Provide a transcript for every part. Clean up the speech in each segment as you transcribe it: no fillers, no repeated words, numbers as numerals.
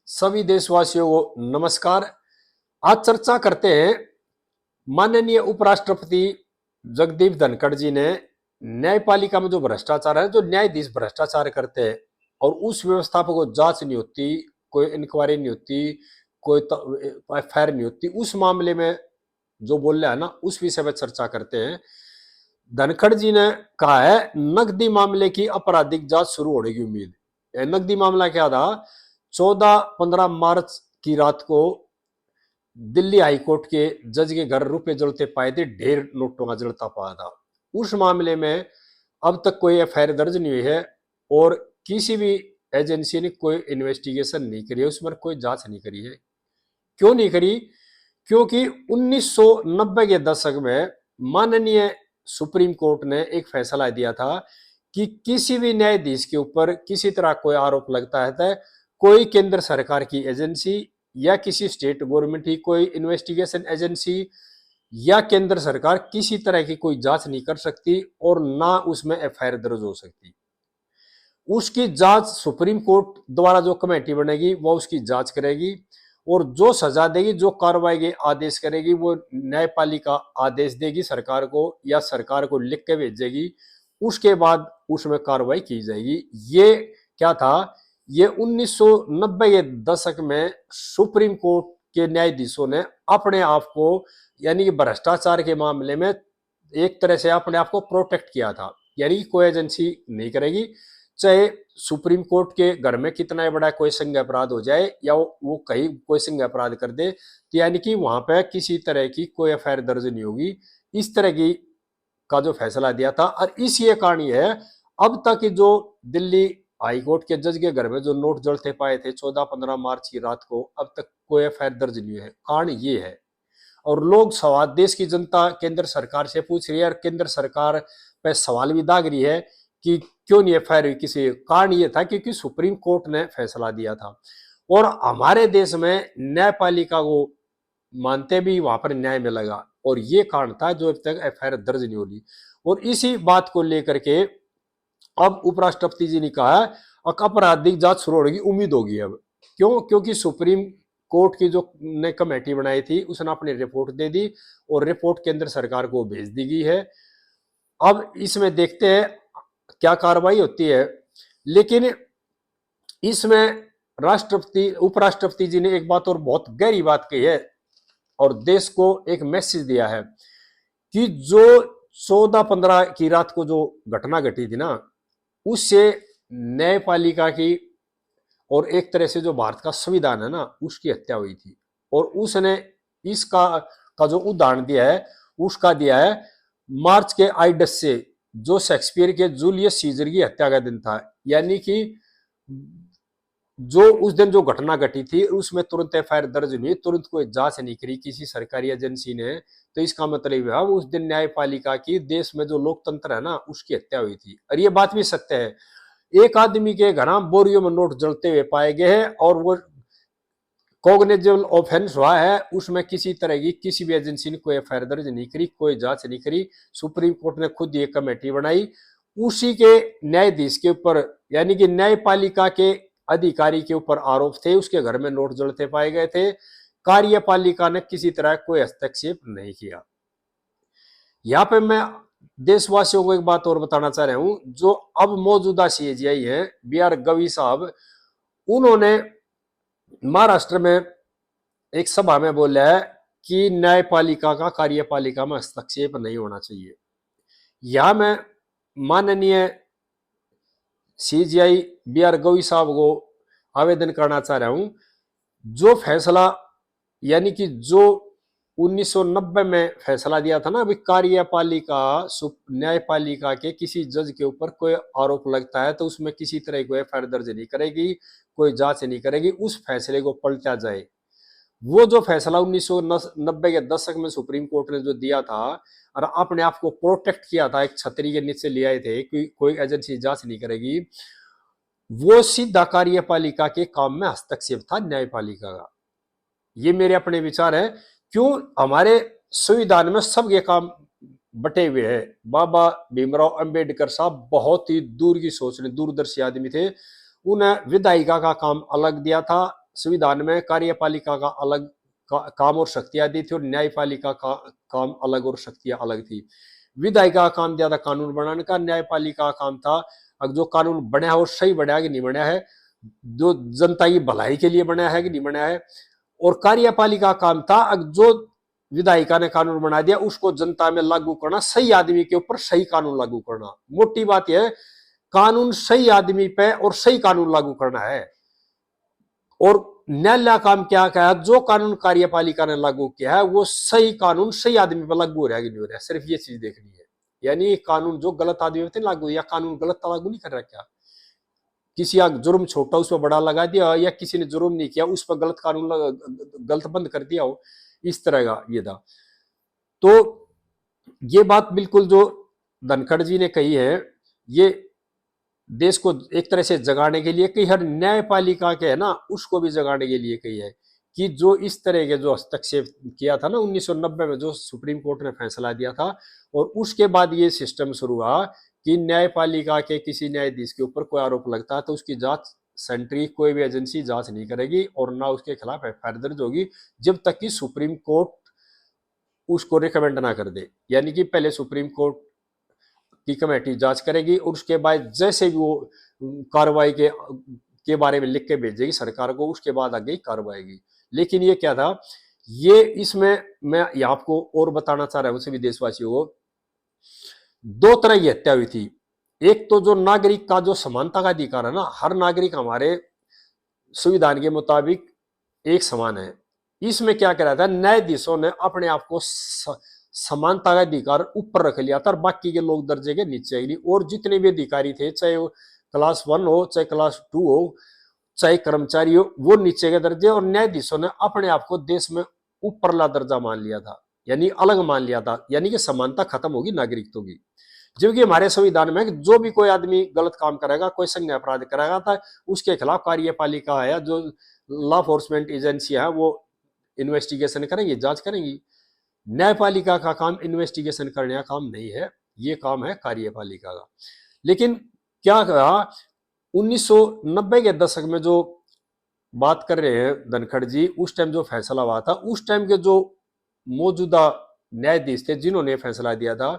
सभी देशवासियों को नमस्कार। आज चर्चा करते हैं माननीय उपराष्ट्रपति जगदीप धनखड़ जी ने न्यायपालिका में जो भ्रष्टाचार है, जो न्यायाधीश भ्रष्टाचार करते हैं और उस व्यवस्था पर कोई जांच नहीं होती, कोई इंक्वायरी नहीं होती, कोई एफआईआर नहीं होती, उस मामले में जो बोल रहा है ना, उस विषय पर चर्चा करते हैं। धनखड़ जी ने कहा है नकदी मामले की आपराधिक जांच शुरू होने की उम्मीद। नकदी मामला क्या था? 14-15 मार्च की रात को दिल्ली हाईकोर्ट के जज के घर रुपए जलते पाए थे, ढेर नोटों का जलता पाया था। उस मामले में अब तक कोई एफआईआर दर्ज नहीं हुई है और किसी भी एजेंसी ने कोई इन्वेस्टिगेशन नहीं करी है, उस पर कोई जांच नहीं करी है। क्यों नहीं करी? क्योंकि 1990 के दशक में माननीय सुप्रीम कोर्ट ने एक फैसला दिया था कि किसी भी न्यायाधीश के ऊपर किसी तरह कोई आरोप लगता है तो कोई केंद्र सरकार की एजेंसी या किसी स्टेट गवर्नमेंट की कोई इन्वेस्टिगेशन एजेंसी या केंद्र सरकार किसी तरह की कोई जांच नहीं कर सकती और ना उसमें एफआईआर दर्ज हो सकती। उसकी जांच सुप्रीम कोर्ट द्वारा जो कमेटी बनेगी वो उसकी जांच करेगी और जो सजा देगी, जो कार्रवाई के आदेश करेगी, वो न्यायपालिका आदेश देगी सरकार को या सरकार को लिख के भेजेगी। उसके बाद उसमें कार्रवाई की जाएगी। ये क्या था? ये 1990 के दशक में सुप्रीम कोर्ट के न्यायाधीशों ने अपने आप को यानी कि भ्रष्टाचार के मामले में एक तरह से अपने आप को प्रोटेक्ट किया था। यानी कि कोई एजेंसी नहीं करेगी, चाहे सुप्रीम कोर्ट के घर में कितना बड़ा कोई संज्ञा अपराध हो जाए या वो कहीं कोई संज्ञा अपराध कर दे, तो यानी कि वहां पे किसी तरह की कोई एफआईआर दर्ज नहीं होगी। इस तरह की का जो फैसला दिया था और इस ये कारण ये है अब तक जो दिल्ली हाईकोर्ट के जज के घर में जो नोट जलते पाए थे 14-15 मार्च की रात को, अब तक कोई एफआईआर दर्ज नहीं है। कारण ये है और लोग सवाल, देश की जनता केंद्र सरकार से पूछ रही है और केंद्र सरकार पे सवाल भी दाग रही है कि क्यों नहीं एफआईआर हुई किसी। कारण ये था क्योंकि सुप्रीम कोर्ट ने फैसला दिया था और हमारे देश में न्यायपालिका को मानते भी वहां पर न्याय मिलेगा और ये कारण था जो अब तक एफआईआर दर्ज नहीं हो रही। और इसी बात को लेकर के अब उपराष्ट्रपति जी ने कहा आपराधिक जांच शुरू होने की उम्मीद होगी अब। क्यों? क्योंकि सुप्रीम कोर्ट की जो ने कमेटी बनाई थी उसने अपनी रिपोर्ट दे दी और रिपोर्ट केंद्र सरकार को भेज दी गई है। अब इसमें देखते हैं क्या कार्रवाई होती है। लेकिन इसमें राष्ट्रपति उपराष्ट्रपति जी ने एक बात और बहुत गहरी बात कही है और देश को एक मैसेज दिया है कि जो 14-15 की रात को जो घटना घटी थी ना, उससे न्यायपालिका की और एक तरह से जो भारत का संविधान है ना, उसकी हत्या हुई थी। और उसने इसका का जो उदाहरण दिया है उसका दिया है मार्च के आइडस से, जो शेक्सपियर के जूलियस सीजर की हत्या का दिन था। यानी कि जो उस दिन जो घटना घटी थी उसमें तुरंत एफआईआर दर्ज नहीं, तुरंत कोई जांच नहीं करी किसी सरकारी एजेंसी ने। तो इसका मतलब है उस दिन न्यायपालिका की, देश में जो लोकतंत्र है ना, उसकी हत्या हुई थी। और ये बात भी सत्य है। एक आदमी के घर बोरियो में नोट जलते हुए पाए गए हैं और वो कॉग्निजेबल ऑफेंस हुआ है, उसमें किसी तरह की किसी भी एजेंसी ने कोई एफआईआर दर्ज नहीं करी, कोई जांच नहीं करी। सुप्रीम कोर्ट ने खुद ये कमेटी बनाई, उसी के न्यायाधीश के ऊपर यानी कि न्यायपालिका के अधिकारी के ऊपर आरोप थे, उसके घर में नोट जलते पाए गए थे। कार्यपालिका ने किसी तरह कोई हस्तक्षेप नहीं किया। यहाँ पे मैं देशवासियों को एक बात और बताना चाह रहा हूं। जो अब मौजूदा सीएजीआई है BR गवी साहब, उन्होंने महाराष्ट्र में एक सभा में बोला है कि न्यायपालिका का कार्यपालिका में हस्तक्षेप नहीं होना चाहिए। यहां मैं माननीय सीजीआई BR गवी साहब को आवेदन करना चाह रहा हूं, जो फैसला यानी कि जो 1990 में फैसला दिया था ना, अभी कार्यपालिका न्यायपालिका के किसी जज के ऊपर कोई आरोप लगता है तो उसमें किसी तरह की एफआईआर दर्ज नहीं करेगी, कोई जांच नहीं करेगी, उस फैसले को पलटा जाए। वो जो फैसला 1990 के दशक में सुप्रीम कोर्ट ने जो दिया था और अपने आप को प्रोटेक्ट किया था, एक छतरी के नीचे ले आए थे कि कोई एजेंसी जांच नहीं करेगी, वो सीधा कार्यपालिका के काम में हस्तक्षेप था न्यायपालिका का। ये मेरे अपने विचार है। क्यों? हमारे संविधान में सबके काम बटे हुए हैं। बाबा भीमराव अंबेडकर साहब बहुत ही दूर की सोच ने दूरदर्शी आदमी थे। उन्हें विधायिका का काम अलग दिया था, संविधान में कार्यपालिका का अलग काम और शक्तियां दी थी और न्यायपालिका का काम अलग और शक्तियां अलग थी। विधायिका का काम दिया था कानून बनाने का, न्यायपालिका का काम था अगर जो कानून बना है वो सही बना है कि नहीं बना है, जो जनता की भलाई के लिए बना है कि नहीं बना है। और कार्यपालिका का काम था अगर जो विधायिका ने कानून बना दिया उसको जनता में लागू करना, सही आदमी के ऊपर सही कानून लागू करना। मोटी बात यह है, कानून सही आदमी पे और सही कानून लागू करना है। और न्यायालय काम क्या कहा, जो कानून कार्यपालिका ने लागू किया है वो सही कानून सही आदमी पर लागू हो रहा है कि नहीं हो रहा है, सिर्फ ये चीज देखनी है। यानी कानून जो गलत आदमी पे लागू, या कानून गलत लागू नहीं कर रहा क्या, किसी का जुर्म छोटा उस पर बड़ा लगा दिया, या किसी ने जुर्म नहीं किया उस पर गलत कानून गलत बंद कर दिया हो, इस तरह का ये था। तो ये बात बिल्कुल जो धनखड़ जी ने कही है, ये देश को एक तरह से जगाने के लिए कही, हर न्यायपालिका के है ना उसको भी जगाने के लिए कही है कि जो इस तरह के जो हस्तक्षेप किया था ना 1990 में जो सुप्रीम कोर्ट ने फैसला दिया था, और उसके बाद ये सिस्टम शुरू हुआ कि न्यायपालिका के किसी न्यायाधीश के ऊपर कोई आरोप लगता है तो उसकी जांच सेंट्रल कोई भी एजेंसी जांच नहीं करेगी और ना उसके खिलाफ एफआईआर दर्ज होगी जब तक कि सुप्रीम कोर्ट उसको रिकमेंड ना कर दे। यानी कि पहले सुप्रीम कोर्ट की कमेटी जांच करेगी और उसके बाद जैसे भी वो कार्रवाई के बारे में लिख के भेजेगी सरकार को, उसके बाद आगे कार्रवाई की। लेकिन ये क्या था, ये इसमें मैं आपको और बताना चाह रहा हूं सभी देशवासियों को, दो तरह की हत्या हुई थी। एक तो जो नागरिक का जो समानता का अधिकार है ना, हर नागरिक हमारे संविधान के मुताबिक एक समान है। इसमें क्या करा था, न्यायाधीशों ने अपने आप को समानता का अधिकार ऊपर रख लिया था और बाकी के लोग दर्जे के नीचे ही। और जितने भी अधिकारी थे, चाहे वो क्लास 1 हो चाहे क्लास 2 हो चाहे कर्मचारी हो, वो नीचे के दर्जे, और न्यायाधीशों ने अपने आप को देश में ऊपरला दर्जा मान लिया था, यानी अलग मान लिया था। यानी कि समानता खत्म होगी नागरिकत्व की। जबकि हमारे संविधान में जो भी कोई आदमी गलत काम करेगा, कोई संज्ञ अपराध करेगा था, उसके खिलाफ कार्यपालिका है, जो लॉ एनफोर्समेंट एजेंसी है, वो इन्वेस्टिगेशन करेंगी, जांच करेंगी। न्यायपालिका का काम इन्वेस्टिगेशन करने का काम नहीं है, ये काम है कार्यपालिका का। लेकिन क्या कहा, 1990 के दशक में जो बात कर रहे हैं धनखड़ जी, उस टाइम जो फैसला हुआ था, उस टाइम के जो मौजूदा न्यायाधीश थे जिन्होंने फैसला दिया था,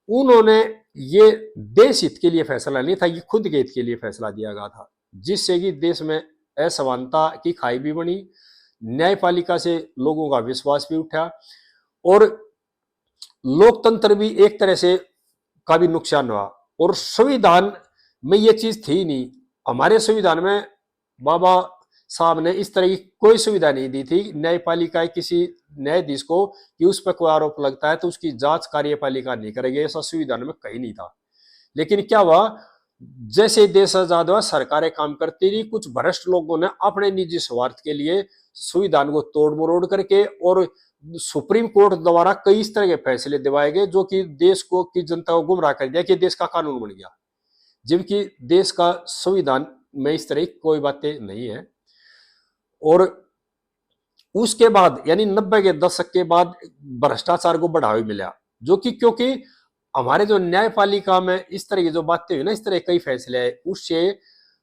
उन्होंने ये देश हित के लिए फैसला नहीं था, ये खुद के हित के लिए फैसला दिया गया था, जिससे कि देश में असमानता की खाई भी बनी, न्यायपालिका से लोगों का विश्वास भी उठा और लोकतंत्र भी एक तरह से का भी नुकसान हुआ। और संविधान में ये चीज थी नहीं, हमारे संविधान में बाबा साहब ने इस तरह की कोई सुविधा नहीं दी थी न्यायपालिका किसी न्यायाधीश को कि उस पर कोई आरोप लगता है तो उसकी जांच कार्यपालिका नहीं करेगी, ऐसा संविधान में कहीं नहीं था। लेकिन क्या हुआ, जैसे देश आजाद हुआ सरकारें काम करती रही, कुछ भ्रष्ट लोगों ने अपने निजी स्वार्थ के लिए संविधान को तोड़ मरोड़ करके, और सुप्रीम कोर्ट द्वारा कई इस तरह के फैसले दिवाए गए जो कि देश को की जनता को गुमराह कर दिया कि देश का कानून बन गया, जबकि देश का संविधान में इस तरह की कोई बातें नहीं है। और उसके बाद यानी 90 के दशक के बाद भ्रष्टाचार को बढ़ावा मिला, जो कि क्योंकि हमारे जो न्यायपालिका में इस तरह की जो बातें हुई ना, इस तरह कई फैसले है, उससे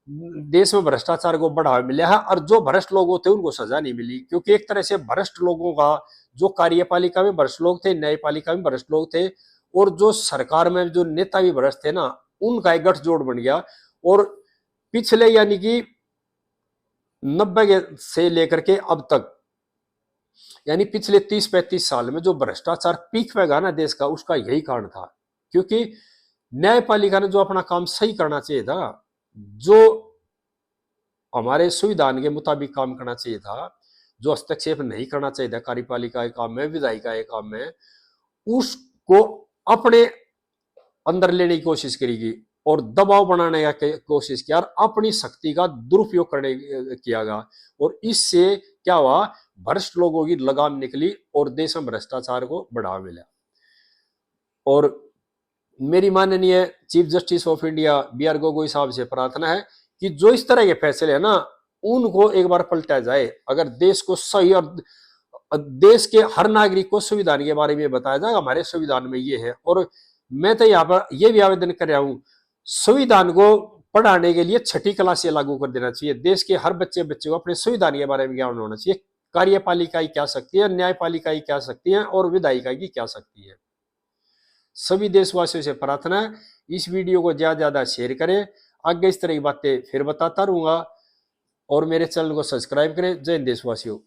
देश में भ्रष्टाचार को बढ़ावा मिला है। और जो भ्रष्ट लोग होते उनको सजा नहीं मिली, क्योंकि एक तरह से भ्रष्ट लोगों का, जो कार्यपालिका में भ्रष्ट लोग थे, न्यायपालिका में भ्रष्ट लोग थे, और जो सरकार में जो नेता भी भ्रष्ट थे ना, उनका एक गठजोड़ बन गया। और पिछले यानी कि 90 से लेकर के अब तक, यानी पिछले 30-35 साल में जो भ्रष्टाचार पीक पे गया ना देश का, उसका यही कारण था, क्योंकि न्यायपालिका ने जो अपना काम सही करना चाहिए था, जो हमारे संविधान के मुताबिक काम करना चाहिए था, जो हस्तक्षेप नहीं करना चाहिए था कार्यपालिका के काम में, विधायिका के काम में, उसको अपने अंदर लेने की कोशिश करेगी और दबाव बनाने का कोशिश किया और अपनी शक्ति का दुरुपयोग करने किया गया। और इससे क्या हुआ, भ्रष्ट लोगों की लगाम निकली और देश में भ्रष्टाचार को बढ़ावा मिला। और मेरी माननीय chief justice of India B R Gogoi साहब से प्रार्थना है कि जो इस तरह के फैसले है ना, उनको एक बार पलटा जाए। अगर देश को सही और देश के हर नागरिक को संविधान के बारे में बताया जाए, हमारे संविधान में ये है। और मैं तो यहाँ पर यह भी आवेदन कर रहा हूं, संविधान को पढ़ाने के लिए 6ठी क्लास से लागू कर देना चाहिए। देश के हर बच्चे को अपने संविधान के बारे में ज्ञान होना चाहिए। कार्यपालिका की क्या शक्ति है, न्यायपालिका की क्या शक्ति है और विधायिका की क्या शक्ति है। सभी देशवासियों से प्रार्थना है इस वीडियो को ज्यादा ज्यादा शेयर करें। आगे इस तरह की बातें फिर बताता रहूंगा और मेरे चैनल को सब्सक्राइब करें। जय हिंद देशवासियों।